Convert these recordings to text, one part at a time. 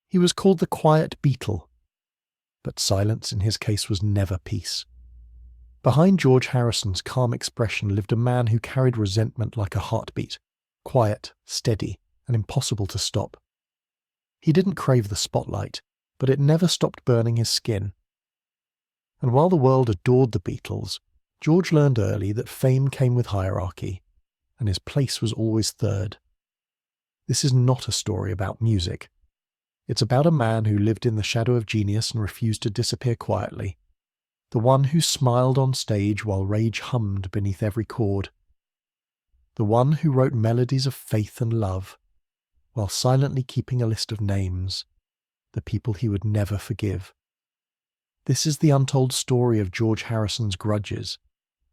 He was called the quiet Beatle, but silence in his case was never peace. Behind George Harrison's calm expression lived a man who carried resentment like a heartbeat, quiet, steady, and impossible to stop. He didn't crave the spotlight, but it never stopped burning his skin. And while the world adored the Beatles, George learned early that fame came with hierarchy, and his place was always third. This is not a story about music. It's about a man who lived in the shadow of genius and refused to disappear quietly. The one who smiled on stage while rage hummed beneath every chord. The one who wrote melodies of faith and love, while silently keeping a list of names, the people he would never forgive. This is the untold story of George Harrison's grudges,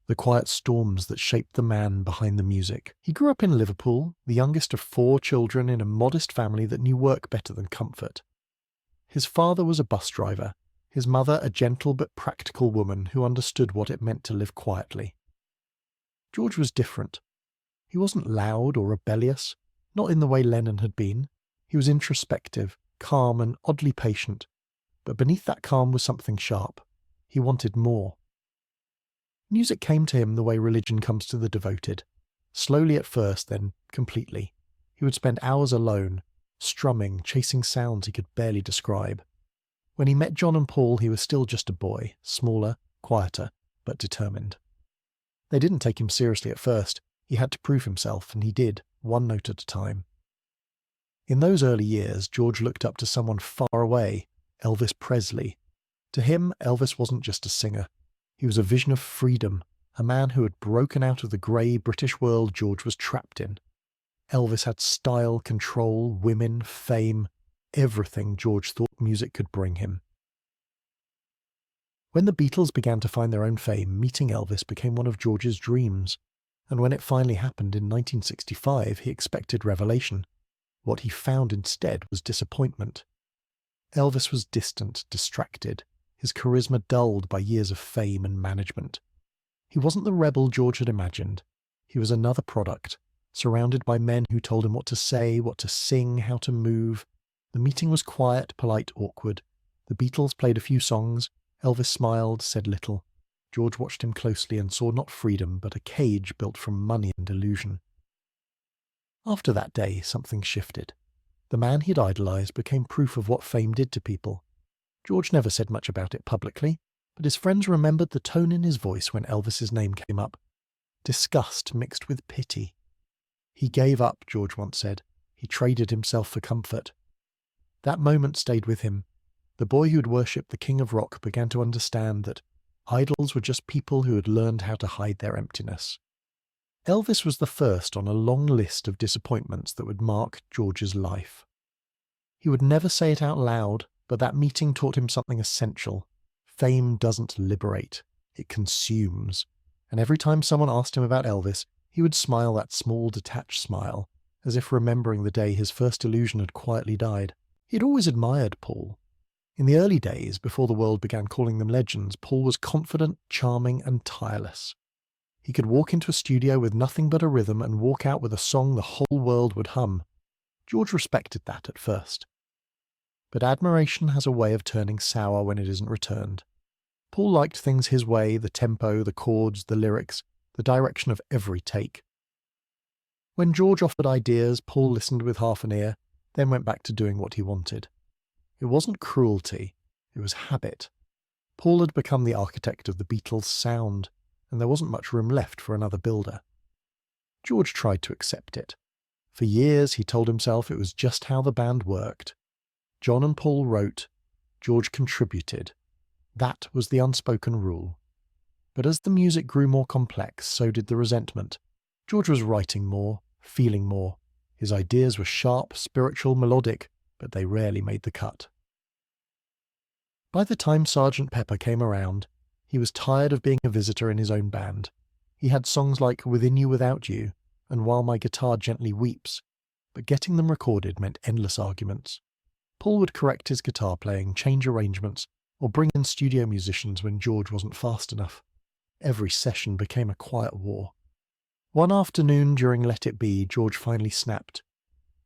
the quiet storms that shaped the man behind the music. He grew up in Liverpool, the youngest of 4 children in a modest family that knew work better than comfort. His father was a bus driver, his mother a gentle but practical woman who understood what it meant to live quietly. George was different. He wasn't loud or rebellious, not in the way Lennon had been. He was introspective, calm and oddly patient. But beneath that calm was something sharp. He wanted more. Music came to him the way religion comes to the devoted. Slowly at first, then completely. He would spend hours alone, strumming, chasing sounds he could barely describe. When he met John and Paul, he was still just a boy, smaller, quieter, but determined. They didn't take him seriously at first. He had to prove himself, and he did, one note at a time. In those early years, George looked up to someone far away, Elvis Presley. To him, Elvis wasn't just a singer. He was a vision of freedom, a man who had broken out of the grey British world George was trapped in. Elvis had style, control, women, fame, everything George thought music could bring him. When the Beatles began to find their own fame, meeting Elvis became one of George's dreams, and when it finally happened in 1965, he expected revelation. What he found instead was disappointment. Elvis was distant, distracted, his charisma dulled by years of fame and management. He wasn't the rebel George had imagined. He was another product, surrounded by men who told him what to say, what to sing, how to move. The meeting was quiet, polite, awkward. The Beatles played a few songs. Elvis smiled, said little. George watched him closely and saw not freedom, but a cage built from money and illusion. After that day, something shifted. The man he'd idolized became proof of what fame did to people. George never said much about it publicly, but his friends remembered the tone in his voice when Elvis's name came up. Disgust mixed with pity. He gave up, George once said. He traded himself for comfort. That moment stayed with him. The boy who'd worshipped the king of rock began to understand that idols were just people who had learned how to hide their emptiness. Elvis was the first on a long list of disappointments that would mark George's life. He would never say it out loud, but that meeting taught him something essential. Fame doesn't liberate, it consumes. And every time someone asked him about Elvis, he would smile that small, detached smile, as if remembering the day his first illusion had quietly died. He'd always admired Paul. In the early days, before the world began calling them legends, Paul was confident, charming, and tireless. He could walk into a studio with nothing but a rhythm and walk out with a song the whole world would hum. George respected that at first. But admiration has a way of turning sour when it isn't returned. Paul liked things his way, the tempo, the chords, the lyrics, the direction of every take. When George offered ideas, Paul listened with half an ear, then went back to doing what he wanted. It wasn't cruelty, it was habit. Paul had become the architect of the Beatles' sound, and there wasn't much room left for another builder. George tried to accept it. For years he told himself it was just how the band worked. John and Paul wrote, George contributed. That was the unspoken rule. But as the music grew more complex, so did the resentment. George was writing more, feeling more. His ideas were sharp, spiritual, melodic, but they rarely made the cut. By the time Sgt. Pepper came around, he was tired of being a visitor in his own band. He had songs like Within You Without You and While My Guitar Gently Weeps, but getting them recorded meant endless arguments. Paul would correct his guitar playing, change arrangements, or bring in studio musicians when George wasn't fast enough. Every session became a quiet war. One afternoon during Let It Be, George finally snapped.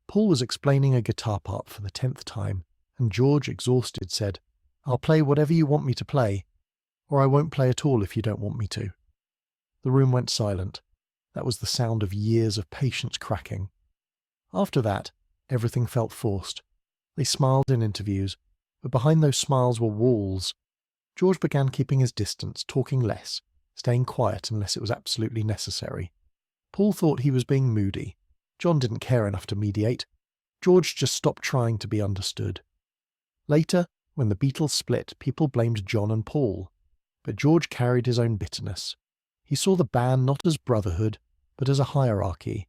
Paul was explaining a guitar part for the 10th time, and George, exhausted, said, "I'll play whatever you want me to play, or I won't play at all if you don't want me to." The room went silent. That was the sound of years of patience cracking. After that, everything felt forced. They smiled in interviews, but behind those smiles were walls. George began keeping his distance, talking less, staying quiet unless it was absolutely necessary. Paul thought he was being moody. John didn't care enough to mediate. George just stopped trying to be understood. Later, when the Beatles split, people blamed John and Paul. But George carried his own bitterness. He saw the band not as brotherhood, but as a hierarchy.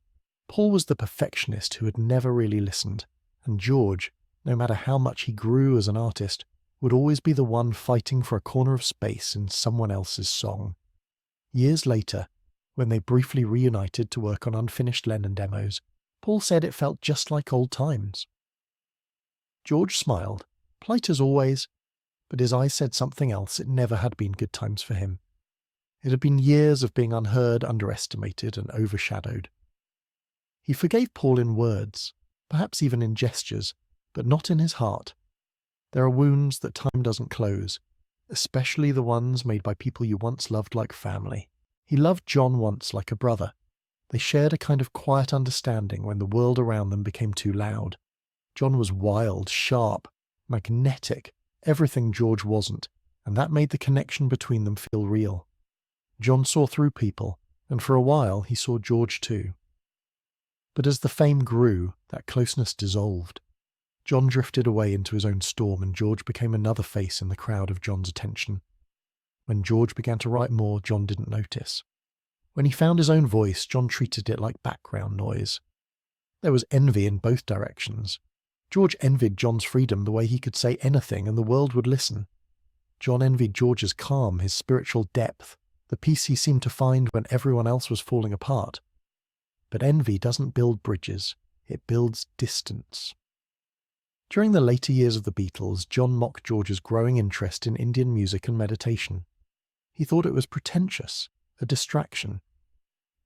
Paul was the perfectionist who had never really listened, and George, no matter how much he grew as an artist, would always be the one fighting for a corner of space in someone else's song. Years later, when they briefly reunited to work on unfinished Lennon demos, Paul said it felt just like old times. George smiled, polite as always, but his eyes said something else. It never had been good times for him. It had been years of being unheard, underestimated, and overshadowed. He forgave Paul in words, perhaps even in gestures, but not in his heart. There are wounds that time doesn't close, especially the ones made by people you once loved like family. He loved John once like a brother. They shared a kind of quiet understanding when the world around them became too loud. John was wild, sharp, magnetic, everything George wasn't, and that made the connection between them feel real. John saw through people, and for a while he saw George too. But as the fame grew, that closeness dissolved. John drifted away into his own storm, and George became another face in the crowd of John's attention. When George began to write more, John didn't notice. When he found his own voice, John treated it like background noise. There was envy in both directions. George envied John's freedom, the way he could say anything and the world would listen. John envied George's calm, his spiritual depth, the peace he seemed to find when everyone else was falling apart. But envy doesn't build bridges, it builds distance. During the later years of the Beatles, John mocked George's growing interest in Indian music and meditation. He thought it was pretentious, a distraction.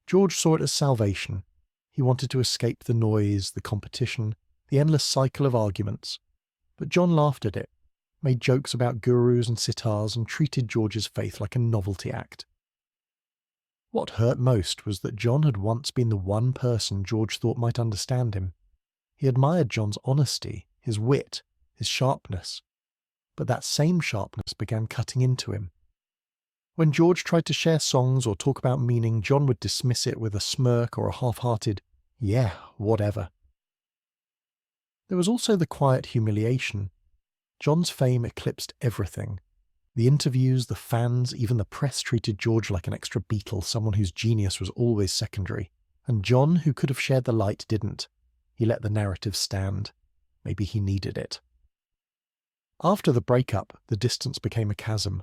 George saw it as salvation. He wanted to escape the noise, the competition, the endless cycle of arguments. But John laughed at it, made jokes about gurus and sitars, and treated George's faith like a novelty act. What hurt most was that John had once been the one person George thought might understand him. He admired John's honesty, his wit, his sharpness. But that same sharpness began cutting into him. When George tried to share songs or talk about meaning, John would dismiss it with a smirk or a half-hearted, "Yeah, whatever." There was also the quiet humiliation. John's fame eclipsed everything. The interviews, the fans, even the press treated George like an extra Beatle, someone whose genius was always secondary. And John, who could have shared the light, didn't. He let the narrative stand. Maybe he needed it. After the breakup, the distance became a chasm.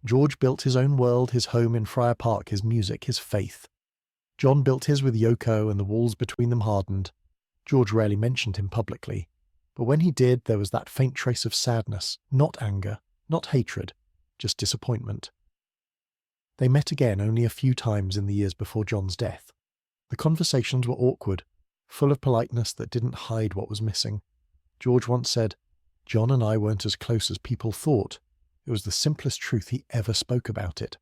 George built his own world, his home in Friar Park, his music, his faith. John built his with Yoko, and the walls between them hardened. George rarely mentioned him publicly, but when he did, there was that faint trace of sadness, not anger, not hatred, just disappointment. They met again only a few times in the years before John's death. The conversations were awkward, full of politeness that didn't hide what was missing. George once said, "John and I weren't as close as people thought. It was the simplest truth he ever spoke about it."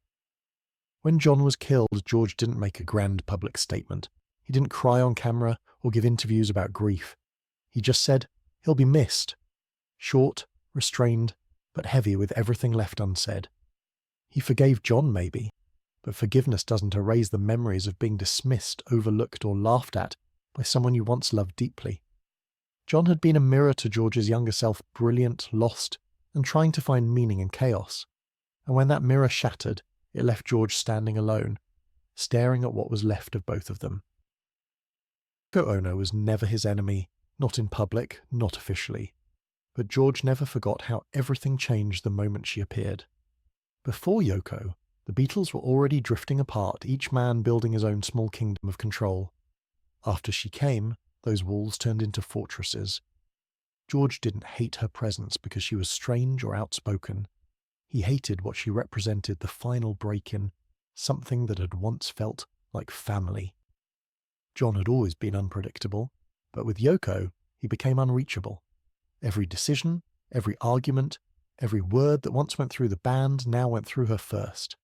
When John was killed, George didn't make a grand public statement. He didn't cry on camera or give interviews about grief. He just said, "He'll be missed." Short, restrained, but heavy with everything left unsaid. He forgave John, maybe, but forgiveness doesn't erase the memories of being dismissed, overlooked, or laughed at by someone you once loved deeply. John had been a mirror to George's younger self, brilliant, lost, and trying to find meaning in chaos. And when that mirror shattered, it left George standing alone, staring at what was left of both of them. Yoko Ono was never his enemy, not in public, not officially. But George never forgot how everything changed the moment she appeared. Before Yoko, the Beatles were already drifting apart, each man building his own small kingdom of control. After she came, those walls turned into fortresses. George didn't hate her presence because she was strange or outspoken. He hated what she represented, the final break-in, something that had once felt like family. John had always been unpredictable, but with Yoko, he became unreachable. Every decision, every argument, every word that once went through the band now went through her first.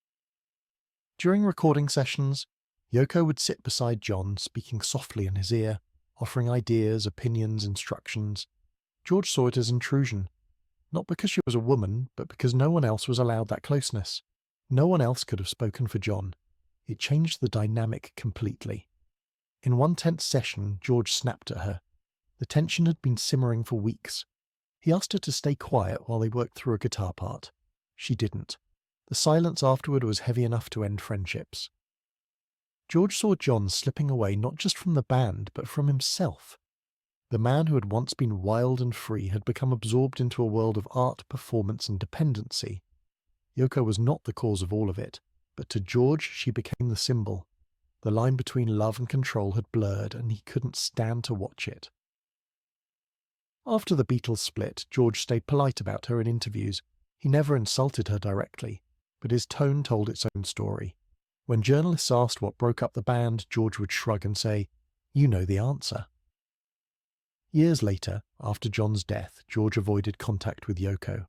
During recording sessions, Yoko would sit beside John, speaking softly in his ear, offering ideas, opinions, instructions. George saw it as intrusion, not because she was a woman, but because no one else was allowed that closeness. No one else could have spoken for John. It changed the dynamic completely. In one tense session, George snapped at her. The tension had been simmering for weeks. He asked her to stay quiet while they worked through a guitar part. She didn't. The silence afterward was heavy enough to end friendships. George saw John slipping away not just from the band, but from himself. The man who had once been wild and free had become absorbed into a world of art, performance, and dependency. Yoko was not the cause of all of it, but to George she became the symbol. The line between love and control had blurred, and he couldn't stand to watch it. After the Beatles split, George stayed polite about her in interviews. He never insulted her directly, but his tone told its own story. When journalists asked what broke up the band, George would shrug and say, "You know the answer." Years later, after John's death, George avoided contact with Yoko.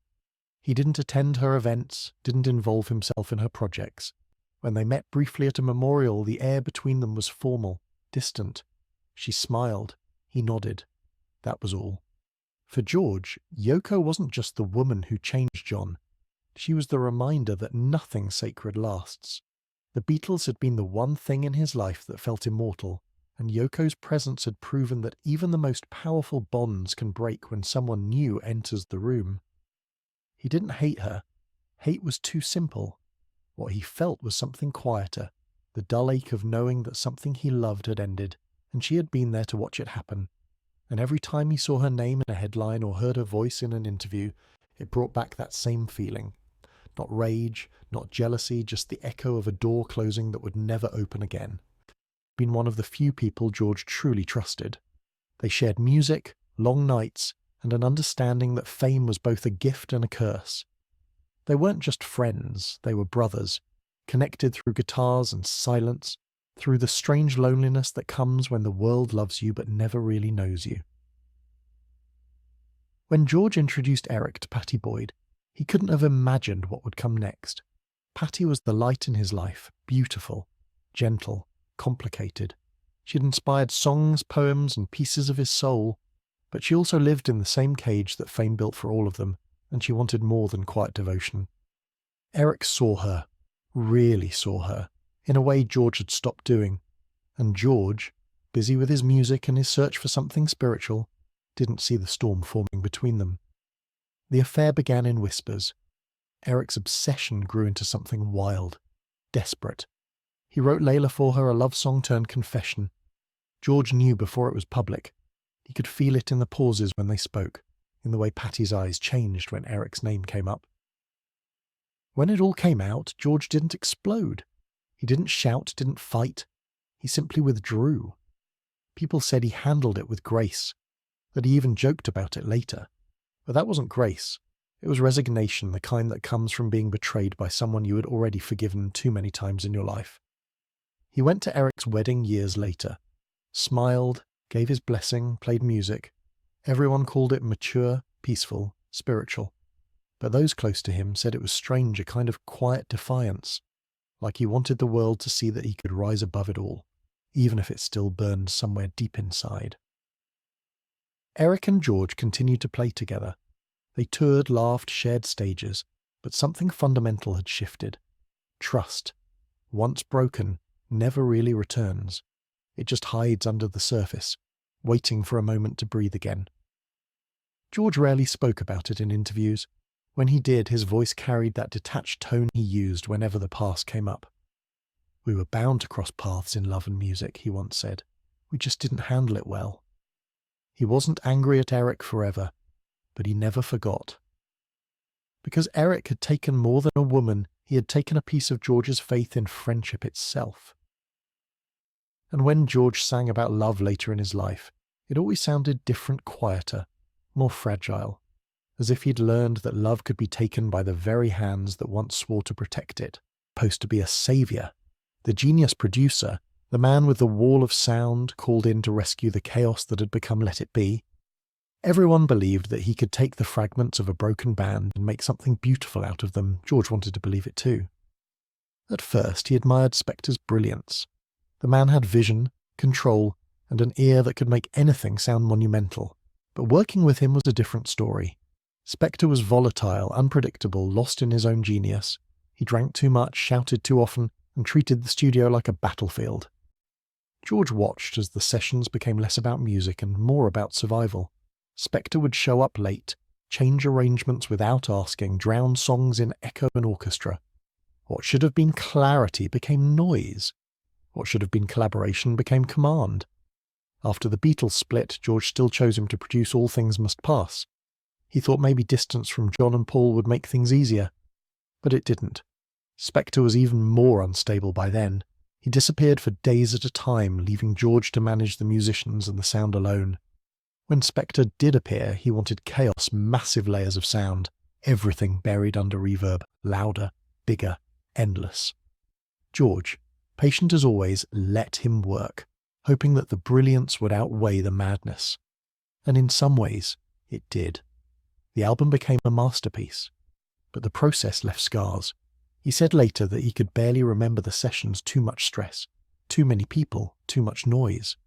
He didn't attend her events, didn't involve himself in her projects. When they met briefly at a memorial, the air between them was formal, distant. She smiled. He nodded. That was all. For George, Yoko wasn't just the woman who changed John. She was the reminder that nothing sacred lasts. The Beatles had been the one thing in his life that felt immortal, and Yoko's presence had proven that even the most powerful bonds can break when someone new enters the room. He didn't hate her. Hate was too simple. What he felt was something quieter, the dull ache of knowing that something he loved had ended, and she had been there to watch it happen. And every time he saw her name in a headline or heard her voice in an interview, it brought back that same feeling. Not rage, not jealousy, just the echo of a door closing that would never open again. Been one of the few people George truly trusted. They shared music, long nights, and an understanding that fame was both a gift and a curse. They weren't just friends, they were brothers, connected through guitars and silence, through the strange loneliness that comes when the world loves you but never really knows you. When George introduced Eric to Pattie Boyd, he couldn't have imagined what would come next. Pattie was the light in his life, beautiful, gentle, complicated. She had inspired songs, poems, and pieces of his soul, but she also lived in the same cage that fame built for all of them, and she wanted more than quiet devotion. Eric saw her, really saw her, in a way George had stopped doing, and George, busy with his music and his search for something spiritual, didn't see the storm forming between them. The affair began in whispers. Eric's obsession grew into something wild, desperate. He wrote Layla for her a love song turned confession. George knew before it was public. He could feel it in the pauses when they spoke, in the way Pattie's eyes changed when Eric's name came up. When it all came out, George didn't explode. He didn't shout, didn't fight. He simply withdrew. People said he handled it with grace, that he even joked about it later. But that wasn't grace. It was resignation, the kind that comes from being betrayed by someone you had already forgiven too many times in your life. He went to Eric's wedding years later, smiled, gave his blessing, played music. Everyone called it mature, peaceful, spiritual. But those close to him said it was strange, a kind of quiet defiance, like he wanted the world to see that he could rise above it all, even if it still burned somewhere deep inside. Eric and George continued to play together. They toured, laughed, shared stages, but something fundamental had shifted. Trust, once broken, never really returns. It just hides under the surface, waiting for a moment to breathe again. George rarely spoke about it in interviews. When he did, his voice carried that detached tone he used whenever the past came up. "We were bound to cross paths in love and music," he once said. "We just didn't handle it well." He wasn't angry at Eric forever, but he never forgot. Because Eric had taken more than a woman, he had taken a piece of George's faith in friendship itself. And when George sang about love later in his life, it always sounded different, quieter, more fragile, as if he'd learned that love could be taken by the very hands that once swore to protect it, supposed to be a savior, the genius producer, the man with the wall of sound called in to rescue the chaos that had become Let It Be. Everyone believed that he could take the fragments of a broken band and make something beautiful out of them. George wanted to believe it too. At first, he admired Spector's brilliance. The man had vision, control, and an ear that could make anything sound monumental. But working with him was a different story. Spector was volatile, unpredictable, lost in his own genius. He drank too much, shouted too often, and treated the studio like a battlefield. George watched as the sessions became less about music and more about survival. Spector would show up late, change arrangements without asking, drown songs in echo and orchestra. What should have been clarity became noise. What should have been collaboration became command. After the Beatles split, George still chose him to produce All Things Must Pass. He thought maybe distance from John and Paul would make things easier. But it didn't. Spector was even more unstable by then. He disappeared for days at a time, leaving George to manage the musicians and the sound alone. When Spector did appear, he wanted chaos, massive layers of sound, everything buried under reverb, louder, bigger, endless. George, patient as always, let him work, hoping that the brilliance would outweigh the madness. And in some ways, it did. The album became a masterpiece. But the process left scars. He said later that he could barely remember the sessions, too much stress, too many people, too much noise.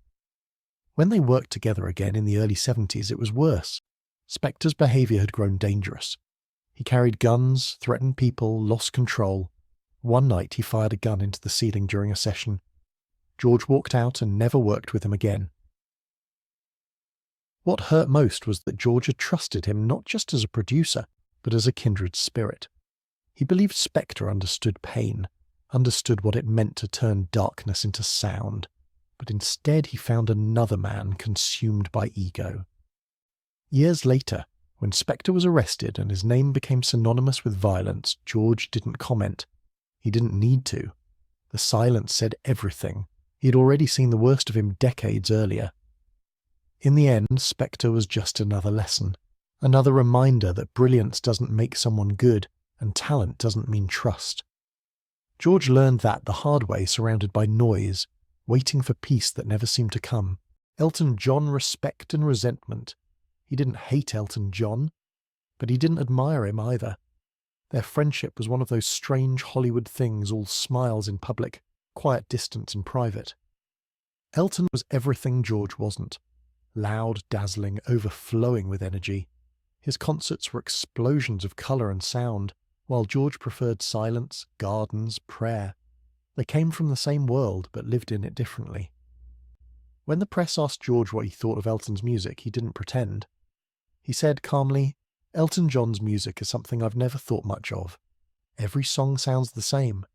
When they worked together again in the early 70s, it was worse. Spector's behaviour had grown dangerous. He carried guns, threatened people, lost control. One night he fired a gun into the ceiling during a session. George walked out and never worked with him again. What hurt most was that George had trusted him not just as a producer, but as a kindred spirit. He believed Spector understood pain, understood what it meant to turn darkness into sound, but instead he found another man consumed by ego. Years later, when Spector was arrested and his name became synonymous with violence, George didn't comment. He didn't need to. The silence said everything. He had already seen the worst of him decades earlier. In the end, Spector was just another lesson, another reminder that brilliance doesn't make someone good, and talent doesn't mean trust. George learned that the hard way, surrounded by noise, waiting for peace that never seemed to come. Elton John respect and resentment. He didn't hate Elton John, but he didn't admire him either. Their friendship was one of those strange Hollywood things, all smiles in public, quiet distance in private. Elton was everything George wasn't. Loud, dazzling, overflowing with energy. His concerts were explosions of colour and sound, while George preferred silence, gardens, prayer. They came from the same world, but lived in it differently. When the press asked George what he thought of Elton's music, he didn't pretend. He said calmly, "Elton John's music is something I've never thought much of. Every song sounds the same.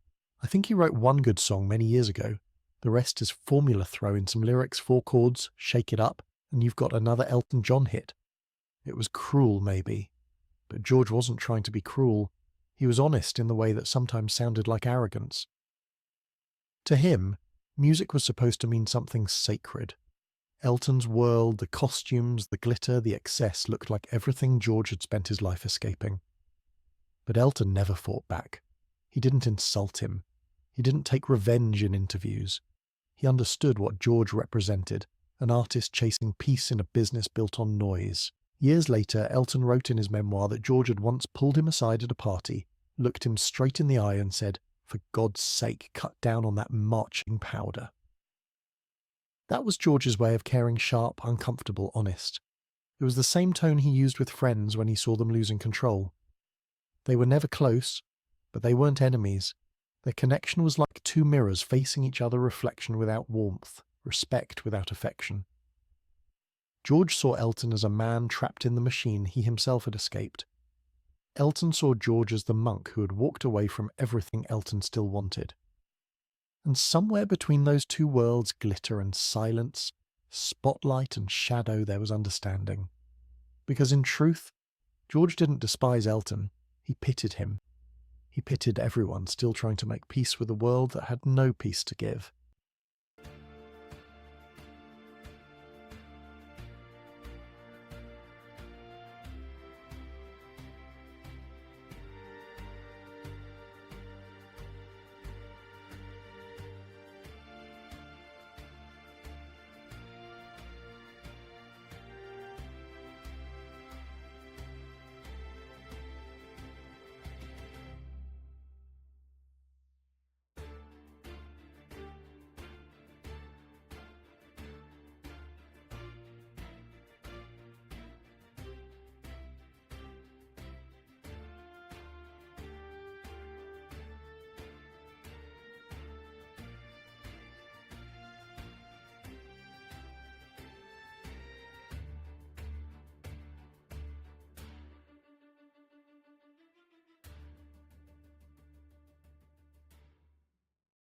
I think he wrote one good song many years ago. The rest is formula throw in some lyrics, 4 chords, shake it up, and you've got another Elton John hit." It was cruel, maybe. But George wasn't trying to be cruel. He was honest in the way that sometimes sounded like arrogance. To him, music was supposed to mean something sacred. Elton's world, the costumes, the glitter, the excess looked like everything George had spent his life escaping. But Elton never fought back. He didn't insult him. He didn't take revenge in interviews. He understood what George represented, an artist chasing peace in a business built on noise. Years later, Elton wrote in his memoir that George had once pulled him aside at a party, looked him straight in the eye and said, "For God's sake, cut down on that marching powder." That was George's way of caring sharp, uncomfortable, honest. It was the same tone he used with friends when he saw them losing control. They were never close, but they weren't enemies. Their connection was like 2 mirrors facing each other, reflection without warmth, respect without affection. George saw Elton as a man trapped in the machine he himself had escaped. Elton saw George as the monk who had walked away from everything Elton still wanted. And somewhere between those 2 worlds, glitter and silence, spotlight and shadow, there was understanding. Because in truth, George didn't despise Elton, he pitied him. He pitied everyone still trying to make peace with a world that had no peace to give.